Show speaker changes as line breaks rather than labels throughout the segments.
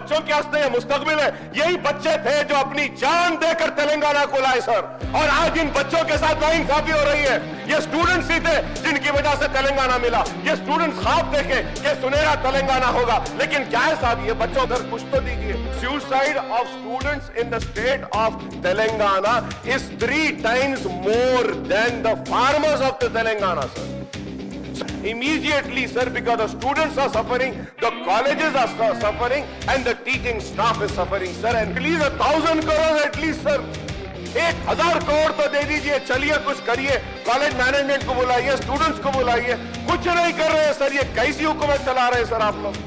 बच्चों के वास्ते ये मुस्तकबिल है। यही बच्चे थे जो अपनी जान देकर तेलंगाना को लाए सर, और आज इन बच्चों के साथ नाइंसाफी हो रही है। ये स्टूडेंट्स ही थे जिनकी वजह से तेलंगाना मिला। ये स्टूडेंट्स ख्वाब देखे कि सुनहरा तेलंगाना होगा, लेकिन क्या है साहब, ये बच्चों घर कुछ तो दीजिए। Suicide of students in the state of Telangana is 3 times more than the farmers of the Telangana, sir. Immediately, sir, because the students are suffering, the colleges are suffering, and the teaching staff is suffering, sir. And please 1,000 crore at least, sir. 1,000 crore तो दे दीजिए, चलिए कुछ करिए। College management को बुलाइए, students को बुलाइए, कुछ नहीं कर रहे हैं सर। ये कैसी हुकूमत चला रहे हैं सर आप लोग?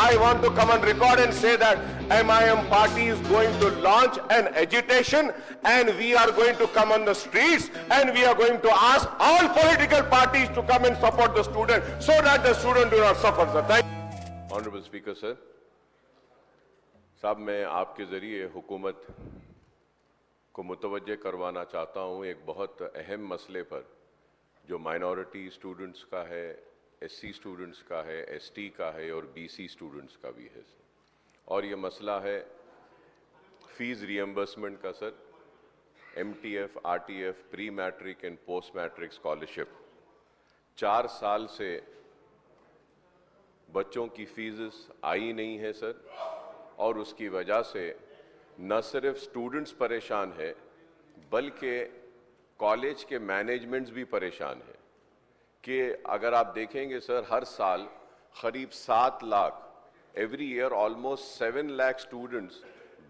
I want to come on record and say that MIM party is going to launch an agitation, and we are going to come on the streets, and we are going to ask all political parties to come and support the student so that the student do not suffer, sir. Thank you.
Honorable Speaker, sir. साहब, मैं आपके जरिए हुकूमत को मुतवज्जे करवाना चाहता हूं एक बहुत अहम मसले पर, जो माइनॉरिटी स्टूडेंट्स का है, एससी स्टूडेंट्स का है, एसटी का है और बीसी स्टूडेंट्स का भी है सर। और ये मसला है फीस रियम्बर्समेंट का sir. MTF, RTF, pre matric and post matric scholarship 4 साल से बच्चों की फीस आई नहीं है सर, और उसकी वजह से न सिर्फ स्टूडेंट्स परेशान है बल्कि कॉलेज के मैनेजमेंट्स भी परेशान है। कि अगर आप देखेंगे सर, हर साल करीब 7 lakh, every year almost 7 lakh students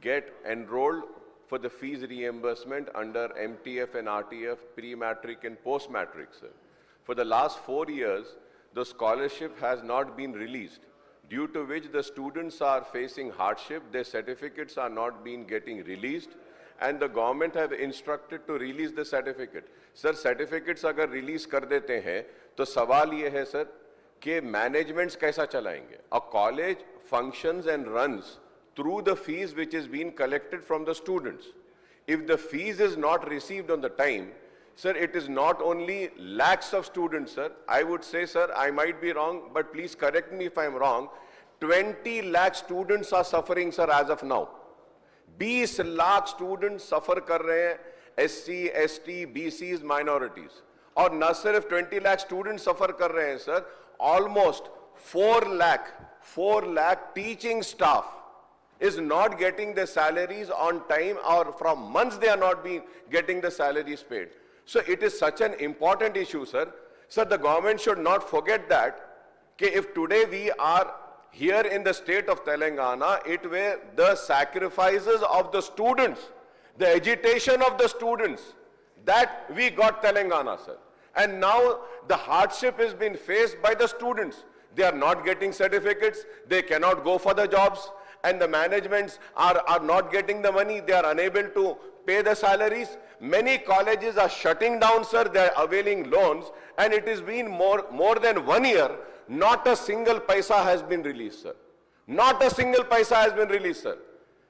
get enrolled for the fees reimbursement under MTF and RTF, pre-matric and post-matric, sir. For the last 4 years, the scholarship has not been released, due to which the students are facing hardship. Their certificates are not being getting released, and the government have instructed to release the certificate. Sir, certificates अगर release कर देते हैं तो सवाल ये है sir कि managements कैसा चलाएंगे? A college functions and runs through the fees which is being collected from the students. If the fees is not received on the time, sir, it is not only lakhs of students, sir. I would say, sir, I might be wrong, but please correct me if I am wrong. 20 lakh students are suffering, sir, as of now. 20 lakh student suffer कर रहे हैं, SC, ST, बीसीज, minorities. और न सिर्फ 20 lakh student suffer कर रहे हैं sir, almost 4 lakh teaching staff is not getting the salaries on time, or from months they are not being getting the salaries paid. So it is such an important issue, sir. Sir, the government should not forget that, if today we are here in the state of Telangana, it were the sacrifices of the students, the agitation of the students, that we got Telangana, sir. And now the hardship has been faced by the students. They are not getting certificates, they cannot go for the jobs, and the managements are not getting the money, they are unable to pay the salaries. Many colleges are shutting down, sir, they are availing loans, and it has been more than 1 year. Not a single paisa has been released, sir. Not a single paisa has been released, sir.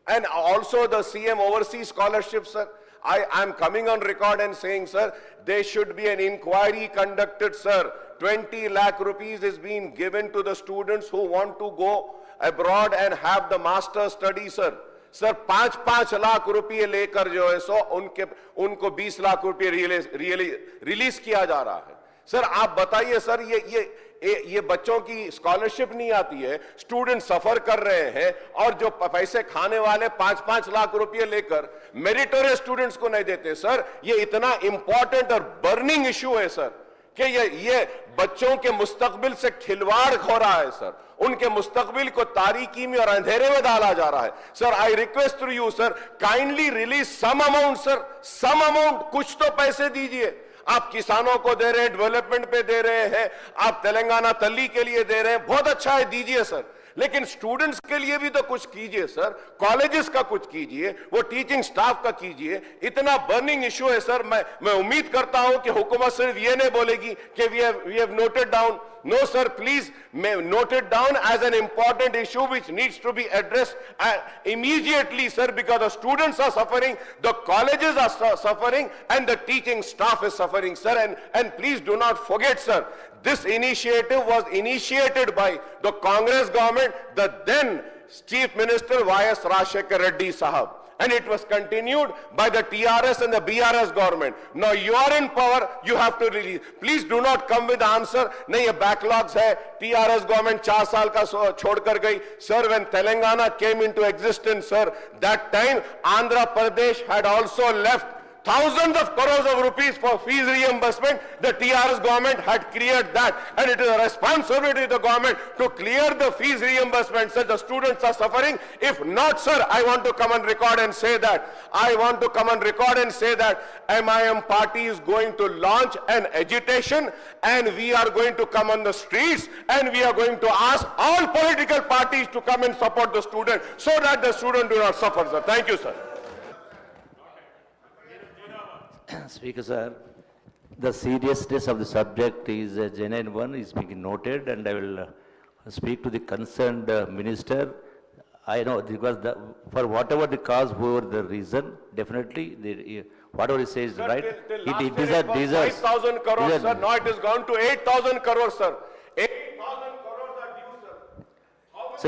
And also the CM overseas scholarship, sir. I am coming on record and saying, sir, there should be an inquiry conducted, sir. 20 lakh rupees is being given to the students who want to go abroad and have the master study, sir. Sir 5-5 lakh रुपए लेकर जो है सो उनको 20 लाख रुपए release किया जा रहा है। सर आप बताइए सर, ये बच्चों की स्कॉलरशिप नहीं आती है, स्टूडेंट सफर कर रहे हैं, और जो पैसे खाने वाले 5-5 लाख रुपए लेकर मेरिटोरियस स्टूडेंट्स को नहीं देते। सर ये इतना इंपॉर्टेंट और बर्निंग इशू है सर, कि ये बच्चों के मुस्तकबिल से खिलवाड़ हो रहा है सर, उनके मुस्तकबिल को तारीकी में और अंधेरे में डाला जा रहा है। Sir I request to you sir, kindly release some amount, sir some amount, कुछ तो पैसे दीजिए। आप किसानों को दे रहे हैं, डेवलपमेंट पे दे रहे हैं, आप तेलंगाना तल्ली के लिए दे रहे हैं, बहुत अच्छा है, दीजिए सर, लेकिन स्टूडेंट्स के लिए भी तो कुछ कीजिए सर, कॉलेजेस का कुछ कीजिए, वो टीचिंग स्टाफ का कीजिए। इतना बर्निंग इशू है सर, मैं उम्मीद करता हूं कि हुकूमत सिर्फ ये नहीं बोलेगी कि we have noted down. No sir, please note it down as an important issue which needs to be addressed immediately, sir, because the students are suffering, the colleges are suffering, and the teaching staff is suffering, sir. And please do not forget, sir, this initiative was initiated by the Congress government, the then
Chief Minister Y.S. Rajshekar Reddy Sahab. And it was continued by the TRS and the BRS government. Now you are in power, you have to release. Please do not come with the answer. नहीं ये backlogs है. TRS government 4 साल का छोड़कर गई. Sir, when Telangana came into existence, sir, that time Andhra Pradesh had also left thousands of crores of rupees for fees reimbursement. The TRS government had cleared that, and it is a responsibility of the government to clear the fees reimbursement. Sir, the students are suffering. If not, sir, I want to come and record and say that. I want to come and record and say that MIM party is going to launch an agitation, and we are going to come on the streets, and we are going to ask all political parties to come and support the student so that the student do not suffer, sir. Thank you, sir.
Speaker, sir, the seriousness of the subject is a genuine one, is being noted, and I will speak to the concerned minister. I know, because for whatever the cause, whoever the reason, definitely, whatever he says is right. It deserves.
5,000 crores, sir. Now it has gone to 8,000 crores, sir. 8,000 crores are due, sir.
So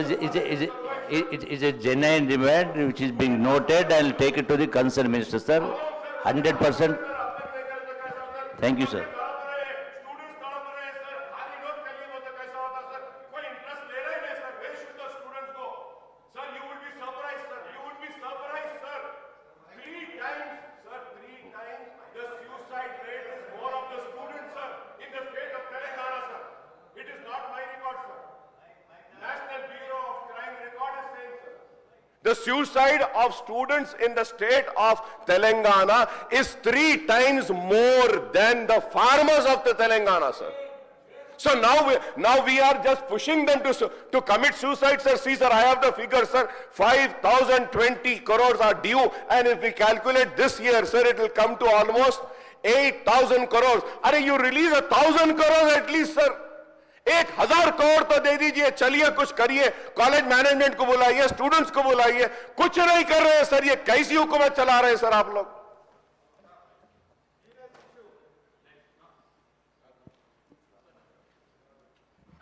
it's a genuine demand which is being noted. I will take it to the concerned minister, sir. 100%. Thank you, sir.
The suicide of students in the state of Telangana is 3 times more than the farmers of the Telangana, sir. So now we are just pushing them to commit suicide, sir. See, sir, I have the figure, sir. 5,020 crores are due, and if we calculate this year, sir, it will come to almost 8,000 crores. Are you release 1,000 crores at least, sir? 1,000 crore तो दे दीजिए, चलिए कुछ करिए, college management को बुलाइए, students को बुलाइए, कुछ नहीं कर रहे हैं सर, ये कैसी हुकूमत चला रहे हैं सर आप लोग?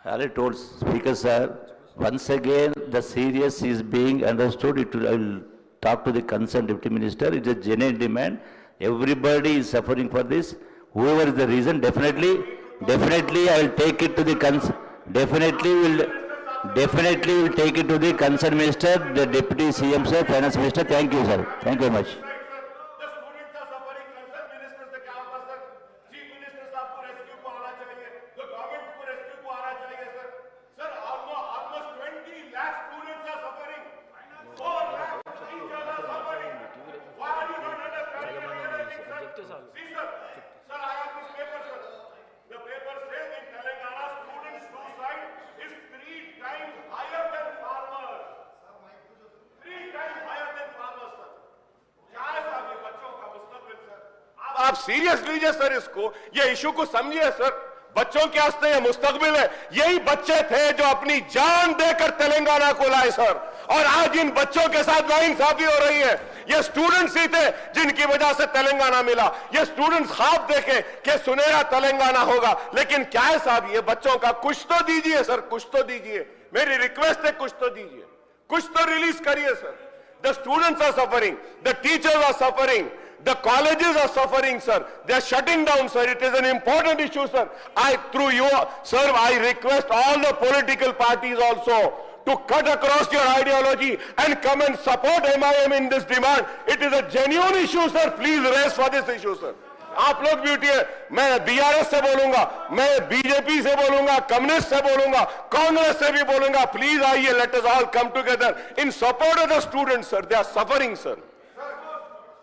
I told Speaker, sir, once again the serious is being understood. I will talk to the concerned Deputy Minister. It's a genuine demand. Everybody is suffering for this. Whoever is the reason, definitely I will take it to the definitely will take it to the concerned minister, the Deputy CM, sir, Finance Minister. Thank you, sir. Thank you very much.
The students are suffering. Concerned ministers से क्या होगा sir? Chief Minister साहब को rescue को आना चाहिए. The government को rescue को आना चाहिए sir. Sir, almost 20 lakh students are suffering. 4 lakh teachers are suffering. Why are you not understanding anything, sir? See, sir. Sir, I have this paper, sir. The paper says in Telangana, student suicide is 3 times higher than farmers. 3 times higher than farmers, sir. क्या है साहब ये बच्चों का मुस्तकबिल, sir? आप serious लीजिए sir इसको, ये इशू को समझिए सर. बच्चों के वास्ते ये मुस्तकबिल है. यही बच्चे थे जो अपनी जान देकर तेलंगाना को लाए सर, और आज इन बच्चों के साथ नाइंसाफी हो रही है. ये स्टूडेंट्स ही थे जिनकी वजह से तेलंगाना मिला. ये स्टूडेंट्स ख्वाब देखे कि सुनहरा तेलंगाना होगा, लेकिन क्या है साहब, ये बच्चों का कुछ तो दीजिए सर, कुछ तो दीजिए. मेरी रिक्वेस्ट है, कुछ तो दीजिए, कुछ तो रिलीज करिए sir. The students are suffering, the teachers are suffering, the colleges are suffering, sir. They are shutting down, sir. It is an important issue, sir. Through you, sir, I request all the political parties also to cut across your ideology and come and support MIM in this demand. It is a genuine issue, sir. Please raise for this issue, sir. आप लोग भी उठिए. मैं BRS से बोलूंगा, मैं BJP से बोलूंगा, कम्युनिस्ट से बोलूंगा, कांग्रेस से भी बोलूंगा. प्लीज आइए, let us all come together in support of the students, sir. They are suffering, sir.